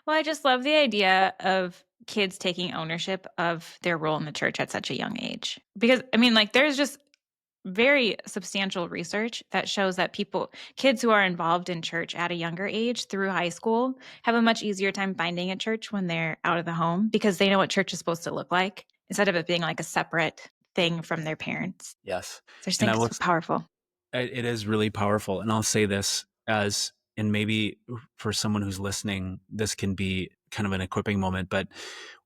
Well, I just love the idea of kids taking ownership of their role in the church at such a young age. Because I mean, like there's just very substantial research that shows that kids who are involved in church at a younger age through high school have a much easier time finding a church when they're out of the home because they know what church is supposed to look like instead of it being like a separate thing from their parents. Yes. So I just And think it's so powerful. it is really powerful. And I'll say this as, and maybe for someone who's listening, this can be kind of an equipping moment. But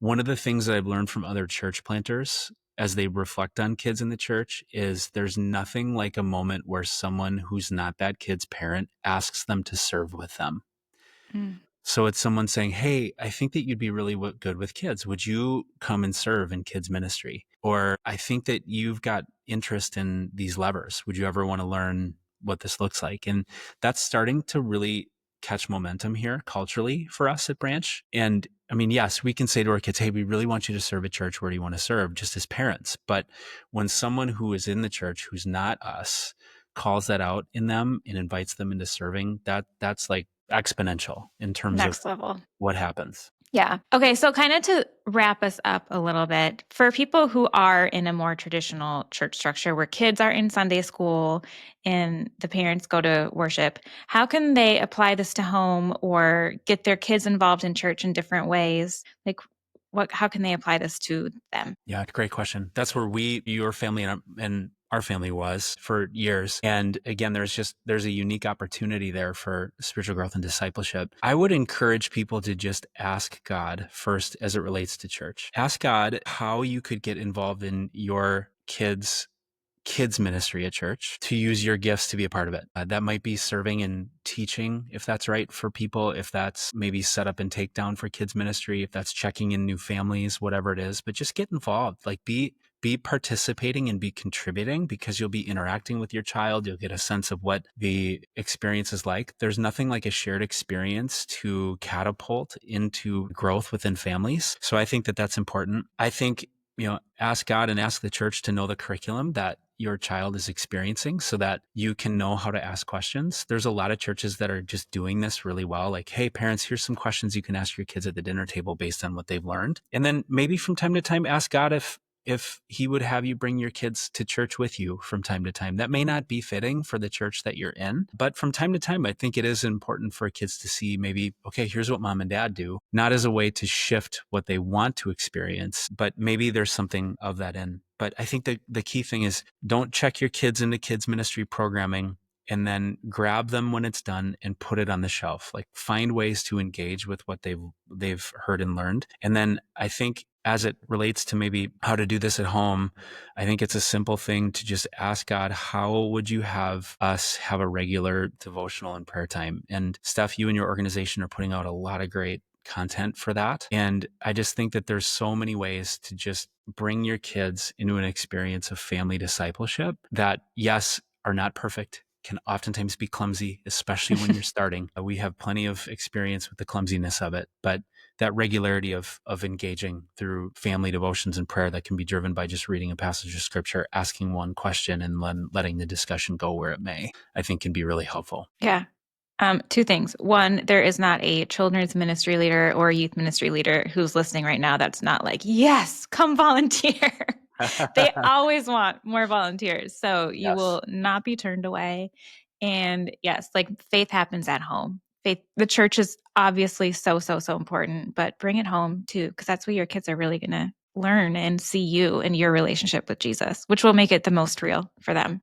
one of the things that I've learned from other church planters as they reflect on kids in the church is there's nothing like a moment where someone who's not that kid's parent asks them to serve with them. Mm. So it's someone saying, "Hey, I think that you'd be really good with kids. Would you come and serve in kids ministry? Or I think that you've got interest in these levers. Would you ever want to learn what this looks like?" And that's starting to really catch momentum here culturally for us at Branch. And I mean, yes, we can say to our kids, "Hey, we really want you to serve at church. Where do you want to serve?" Just as parents. But when someone who is in the church who's not us calls that out in them and invites them into serving, that's like exponential in terms of Next level. what happens. Yeah. Okay. So, kind of to wrap us up a little bit, for people who are in a more traditional church structure where kids are in Sunday school and the parents go to worship, how can they apply this to home or get their kids involved in church in different ways? Like, how can they apply this to them? Yeah, great question. That's where your family and our family was for years. And again, there's a unique opportunity there for spiritual growth and discipleship. I would encourage people to just ask God first as it relates to church. Ask God how you could get involved in your kids ministry at church to use your gifts to be a part of it. That might be serving and teaching, if that's right for people, if that's maybe set up and takedown for kids ministry, if that's checking in new families, whatever it is, but just get involved, like be participating and be contributing because you'll be interacting with your child. You'll get a sense of what the experience is like. There's nothing like a shared experience to catapult into growth within families. So I think that that's important. I think ask God and ask the church to know the curriculum that your child is experiencing so that you can know how to ask questions. There's a lot of churches that are just doing this really well. Like, hey, parents, here's some questions you can ask your kids at the dinner table based on what they've learned. And then maybe from time to time, ask God if he would have you bring your kids to church with you from time to time. That may not be fitting for the church that you're in, but from time to time, I think it is important for kids to see maybe, okay, here's what mom and dad do, not as a way to shift what they want to experience, but maybe there's something of that in. But I think the key thing is don't check your kids into kids ministry programming and then grab them when it's done and put it on the shelf. Like find ways to engage with what they've heard and learned. And then I think as it relates to maybe how to do this at home, I think it's a simple thing to just ask God, how would you have us have a regular devotional and prayer time? And Steph, you and your organization are putting out a lot of great content for that. And I just think that there's so many ways to just bring your kids into an experience of family discipleship that, yes, are not perfect, can oftentimes be clumsy, especially when you're starting. We have plenty of experience with the clumsiness of it, but that regularity of engaging through family devotions and prayer that can be driven by just reading a passage of scripture, asking one question, and then letting the discussion go where it may, I think can be really helpful. Yeah. Two things. One, there is not a children's ministry leader or a youth ministry leader who's listening right now that's not like, yes, come volunteer. They always want more volunteers. So you Yes. will not be turned away. And yes, like faith happens at home. The church is obviously so, so, so important, but bring it home too, because that's where your kids are really going to learn and see you and your relationship with Jesus, which will make it the most real for them.